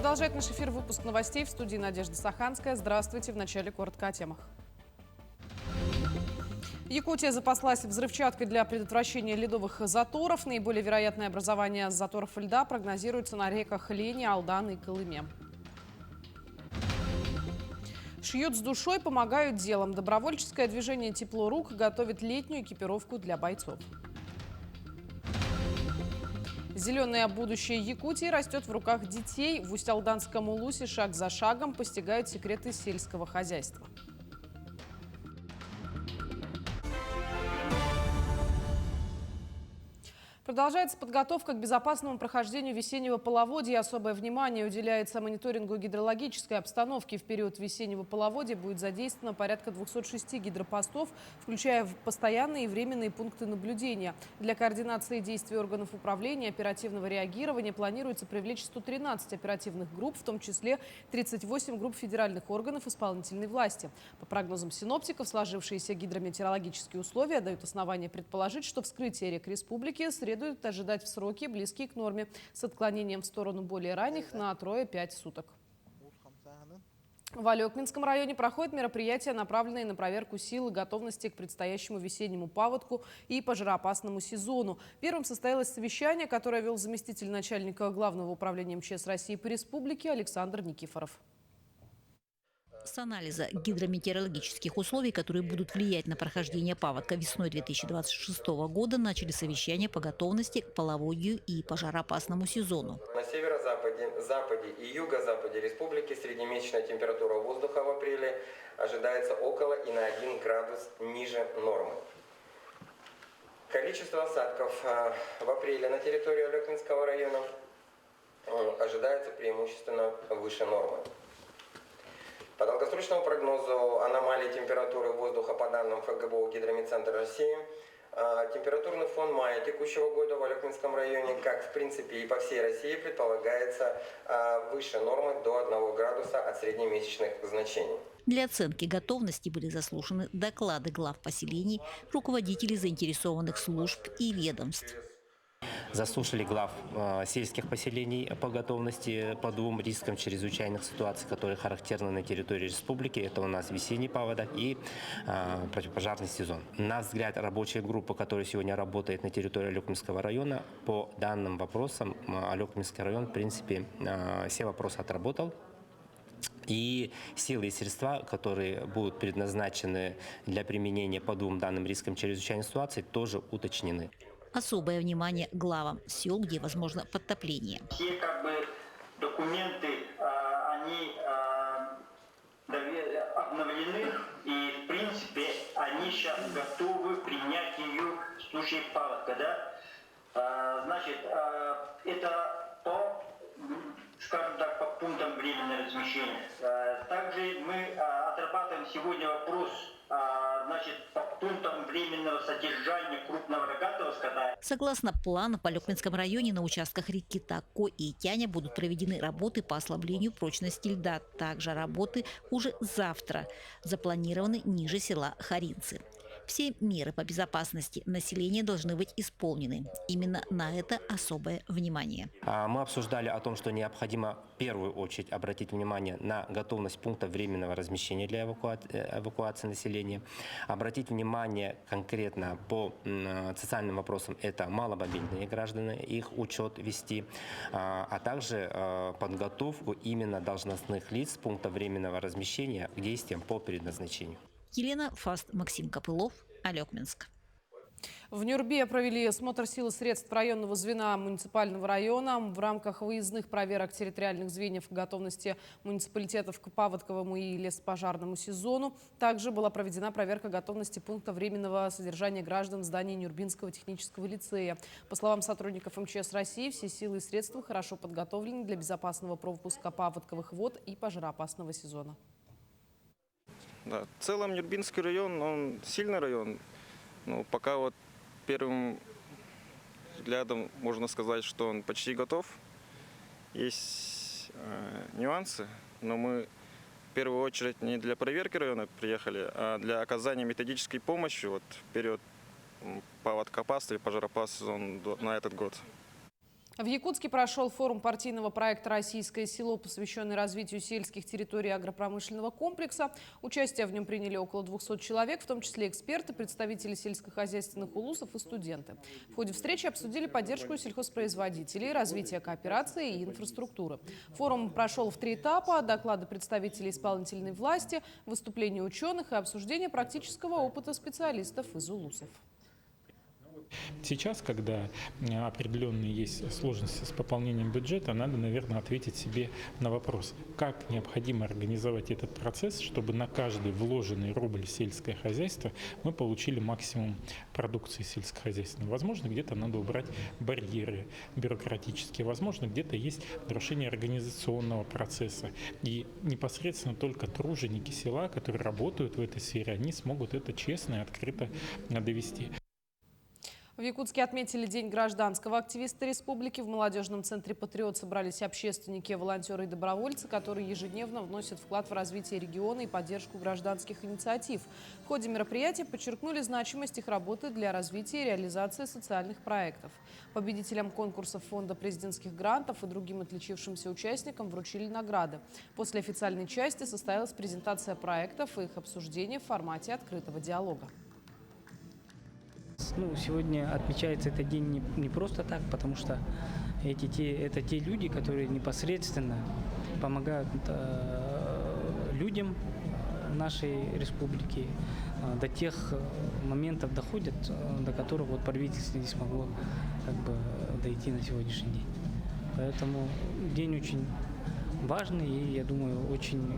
Продолжает наш эфир выпуск новостей. В студии Надежда Саханская. Здравствуйте. В начале коротко о темах. Якутия запаслась взрывчаткой для предотвращения ледовых заторов. Наиболее вероятное образование заторов льда прогнозируется на реках Лени, Алдан и Колыме. Шьют с душой, помогают делом. Добровольческое движение «Тепло рук» готовит летнюю экипировку для бойцов. Зеленое будущее Якутии растет в руках детей. В Усть-Алданском улусе шаг за шагом постигают секреты сельского хозяйства. Продолжается подготовка к безопасному прохождению весеннего половодья. Особое внимание уделяется мониторингу гидрологической обстановки. В период весеннего половодья будет задействовано порядка 206 гидропостов, включая постоянные и временные пункты наблюдения. Для координации действий органов управления и оперативного реагирования планируется привлечь 113 оперативных групп, в том числе 38 групп федеральных органов исполнительной власти. По прогнозам синоптиков, сложившиеся гидрометеорологические условия дают основания предположить, что вскрытие рек республики следует ожидать в сроки, близкие к норме, с отклонением в сторону более ранних на 3-5 суток. В Алекминском районе проходит мероприятие, направленное на проверку сил и готовности к предстоящему весеннему паводку и пожароопасному сезону. Первым состоялось совещание, которое вел заместитель начальника Главного управления МЧС России по республике Александр Никифоров. С анализа гидрометеорологических условий, которые будут влиять на прохождение паводка весной 2026 года, начали совещание по готовности к половодью и пожароопасному сезону. На северо-западе, западе и юго-западе республики среднемесячная температура воздуха в апреле ожидается около и на 1 градус ниже нормы. Количество осадков в апреле на территории Алекминского района ожидается преимущественно выше нормы. По долгосрочному прогнозу аномалии температуры воздуха по данным ФГБУ Гидрометцентра России, температурный фон мая текущего года в Алекминском районе, как в принципе и по всей России, предполагается выше нормы до 1 градуса от среднемесячных значений. Для оценки готовности были заслушаны доклады глав поселений, руководителей заинтересованных служб и ведомств. Заслушали глав сельских поселений по готовности по 2 рискам чрезвычайных ситуаций, которые характерны на территории республики. Это у нас весенний паводок и противопожарный сезон. На взгляд рабочей группы, которая сегодня работает на территории Алекминского района, по данным вопросам Алекминский район, в принципе, все вопросы отработал. И силы и средства, которые будут предназначены для применения по 2 данным рискам чрезвычайной ситуации, тоже уточнены. Особое внимание главам сел, где возможно подтопление. Все документы, они обновлены, и в принципе они сейчас готовы к принятию в случае паводка. Значит, это скажем так, по пунктам временного размещения. Также мы отрабатываем сегодня вопрос, значит, по пунктам временного содержания крупного рогатого скота. Согласно плану, в Алекминском районе на участках реки Тако и Тяня будут проведены работы по ослаблению прочности льда. Также работы уже завтра запланированы ниже села Харинцы. Все меры по безопасности населения должны быть исполнены. Именно на это особое внимание. Мы обсуждали о том, что необходимо в первую очередь обратить внимание на готовность пункта временного размещения для эвакуации населения. Обратить внимание конкретно по социальным вопросам – это маломобильные граждане, их учет вести, а также подготовку именно должностных лиц пункта временного размещения к действиям по предназначению. Елена Фаст, Максим Копылов, Алекминск. В Нюрбе провели осмотр сил и средств районного звена муниципального района. В рамках выездных проверок территориальных звеньев готовности муниципалитетов к паводковому и лесопожарному сезону. Также была проведена проверка готовности пункта временного содержания граждан в здании Нюрбинского технического лицея. По словам сотрудников МЧС России, все силы и средства хорошо подготовлены для безопасного пропуска паводковых вод и пожароопасного сезона. Да, в целом Нюрбинский район, он сильный район. Но пока вот первым взглядом можно сказать, что он почти готов. Есть нюансы, но мы в первую очередь не для проверки района приехали, а для оказания методической помощи вот, в период паводкоопасного и пожароопасного сезона на этот год. В Якутске прошел форум партийного проекта «Российское село», посвященный развитию сельских территорий агропромышленного комплекса. Участие в нем приняли около 200 человек, в том числе эксперты, представители сельскохозяйственных улусов и студенты. В ходе встречи обсудили поддержку сельхозпроизводителей, развитие кооперации и инфраструктуры. Форум прошел в 3 этапа: доклады представителей исполнительной власти, выступления ученых и обсуждение практического опыта специалистов из улусов. Сейчас, когда определенные есть сложности с пополнением бюджета, надо, наверное, ответить себе на вопрос, как необходимо организовать этот процесс, чтобы на каждый вложенный рубль в сельское хозяйство мы получили максимум продукции сельскохозяйственной. Возможно, где-то надо убрать барьеры бюрократические, возможно, где-то есть нарушение организационного процесса. И непосредственно только труженики села, которые работают в этой сфере, они смогут это честно и открыто довести. В Якутске отметили День гражданского активиста республики. В молодежном центре «Патриот» собрались общественники, волонтеры и добровольцы, которые ежедневно вносят вклад в развитие региона и поддержку гражданских инициатив. В ходе мероприятия подчеркнули значимость их работы для развития и реализации социальных проектов. Победителям конкурсов Фонда президентских грантов и другим отличившимся участникам вручили награды. После официальной части состоялась презентация проектов и их обсуждение в формате открытого диалога. Сегодня отмечается этот день не просто так, потому что это те люди, которые непосредственно помогают людям нашей республики, до тех моментов доходят, до которых правительство не смогло дойти на сегодняшний день. Поэтому день очень важный, и я думаю, очень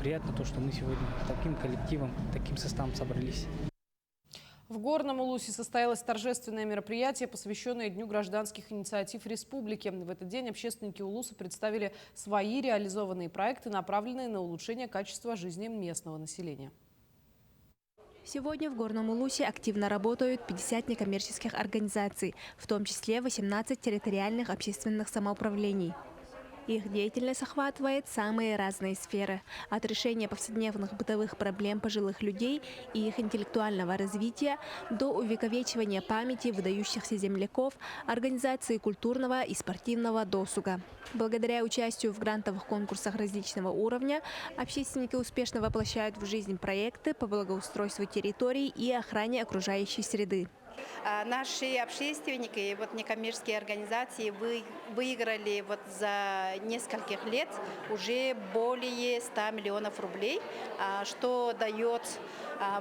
приятно то, что мы сегодня таким коллективом, таким составом собрались. В Горном Улусе состоялось торжественное мероприятие, посвященное Дню гражданских инициатив республики. В этот день общественники Улуса представили свои реализованные проекты, направленные на улучшение качества жизни местного населения. Сегодня в Горном Улусе активно работают 50 некоммерческих организаций, в том числе 18 территориальных общественных самоуправлений. Их деятельность охватывает самые разные сферы. От решения повседневных бытовых проблем пожилых людей и их интеллектуального развития до увековечивания памяти выдающихся земляков, организации культурного и спортивного досуга. Благодаря участию в грантовых конкурсах различного уровня общественники успешно воплощают в жизнь проекты по благоустройству территорий и охране окружающей среды. Наши общественники и некоммерческие организации выиграли за нескольких лет уже более 100 миллионов рублей, что дает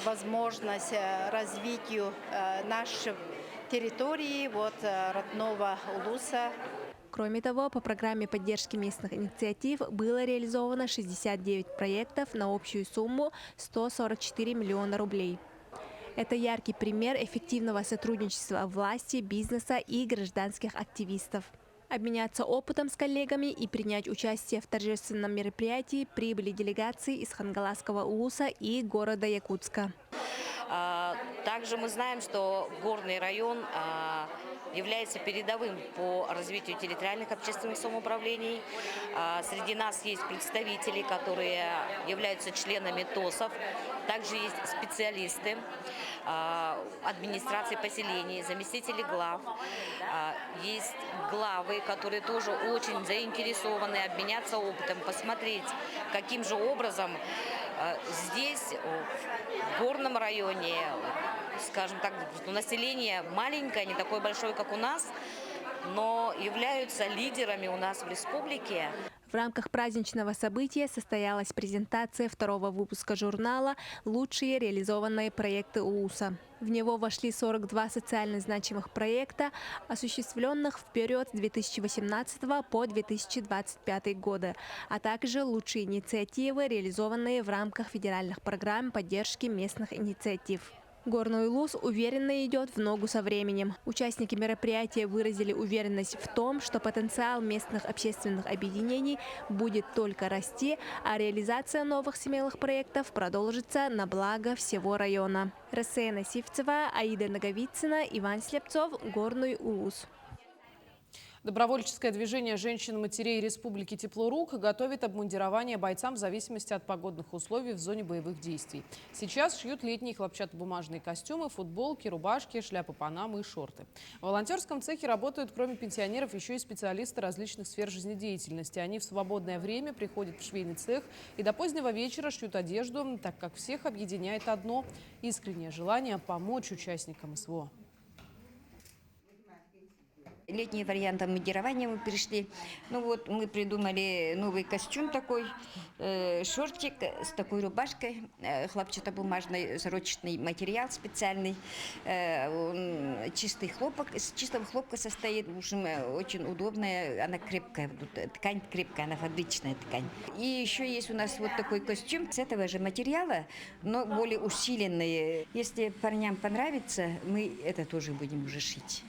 возможность развитию нашей территории, родного Улуса. Кроме того, по программе поддержки местных инициатив было реализовано 69 проектов на общую сумму 144 миллиона рублей. Это яркий пример эффективного сотрудничества власти, бизнеса и гражданских активистов. Обменяться опытом с коллегами и принять участие в торжественном мероприятии прибыли делегации из Хангаласского улуса и города Якутска. Также мы знаем, что Горный район является передовым по развитию территориальных общественных самоуправлений. Среди нас есть представители, которые являются членами ТОСов. Также есть специалисты администрации поселений, заместители глав. Есть главы, которые тоже очень заинтересованы обменяться опытом, посмотреть, каким же образом здесь, в Горном районе, скажем так, население маленькое, не такое большое, как у нас, но являются лидерами у нас в республике. В рамках праздничного события состоялась презентация второго выпуска журнала «Лучшие реализованные проекты Улуса». В него вошли 42 социально значимых проекта, осуществленных в период с 2018 по 2025 годы, а также лучшие инициативы, реализованные в рамках федеральных программ поддержки местных инициатив. Горный Улус уверенно идет в ногу со временем. Участники мероприятия выразили уверенность в том, что потенциал местных общественных объединений будет только расти, а реализация новых смелых проектов продолжится на благо всего района. Рассея Сивцева, Аида Наговицына, Иван Слепцов, Горный Улус. Добровольческое движение женщин-матерей Республики Теплорук готовит обмундирование бойцам в зависимости от погодных условий в зоне боевых действий. Сейчас шьют летние хлопчатобумажные костюмы, футболки, рубашки, шляпы Панамы и шорты. В волонтерском цехе работают, кроме пенсионеров, еще и специалисты различных сфер жизнедеятельности. Они в свободное время приходят в швейный цех и до позднего вечера шьют одежду, так как всех объединяет одно – искреннее желание помочь участникам СВО. Летний вариант обмундирования мы перешли. Ну вот мы придумали новый костюм такой, шортик с такой рубашкой, хлопчатобумажный сорочный материал специальный, чистый хлопок, из чистого хлопка состоит, в общем, очень удобная, она крепкая, ткань крепкая, она фабричная ткань. И еще есть у нас вот такой костюм с этого же материала, но более усиленный. Если парням понравится, мы это тоже будем уже шить.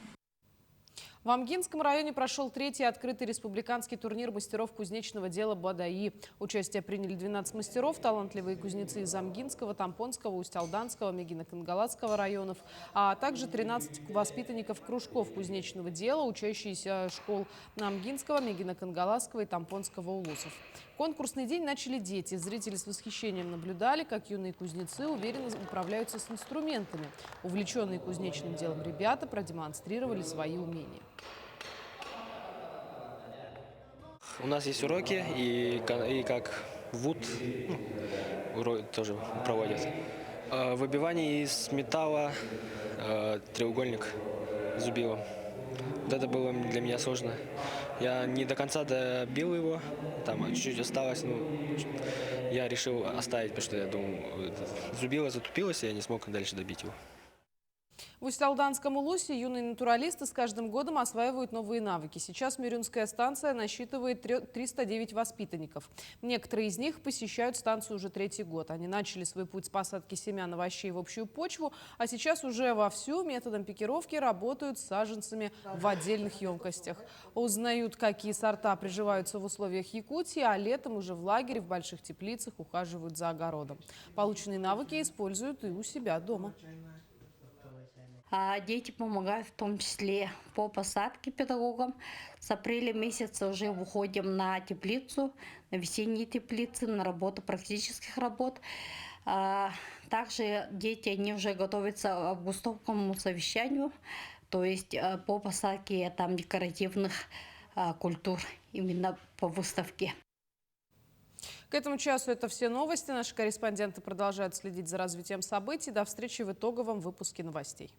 В Амгинском районе прошел третий открытый республиканский турнир мастеров кузнечного дела БАДАИ. Участие приняли 12 мастеров, талантливые кузницы из Амгинского, Тампонского, Усть-Алданского, Мегино-Кангаласского районов, а также 13 воспитанников кружков кузнечного дела, учащиеся школ Амгинского, Мегино-Кангаласского и Тампонского улусов. Конкурсный день начали дети. Зрители с восхищением наблюдали, как юные кузнецы уверенно управляются с инструментами. Увлеченные кузнечным делом ребята продемонстрировали свои умения. У нас есть уроки, и как ВУД тоже проводят. Выбивание из металла, треугольник зубилом. Вот это было для меня сложно. Я не до конца добил его, там чуть-чуть осталось, я решил оставить, потому что я думал, зубило затупилось, и я не смог дальше добить его. В Усть-Алданском улусе юные натуралисты с каждым годом осваивают новые навыки. Сейчас Мирюнская станция насчитывает 309 воспитанников. Некоторые из них посещают станцию уже третий год. Они начали свой путь с посадки семян овощей в общую почву, а сейчас уже вовсю методом пикировки работают с саженцами в отдельных емкостях. Узнают, какие сорта приживаются в условиях Якутии, а летом уже в лагере в больших теплицах ухаживают за огородом. Полученные навыки используют и у себя дома. Дети помогают в том числе по посадке педагогам. С апреля месяца уже выходим на теплицу, на весенние теплицы, на работу практических работ. Также дети, они уже готовятся к августовскому совещанию, то есть по посадке там декоративных культур, именно по выставке. К этому часу это все новости. Наши корреспонденты продолжают следить за развитием событий. До встречи в итоговом выпуске новостей.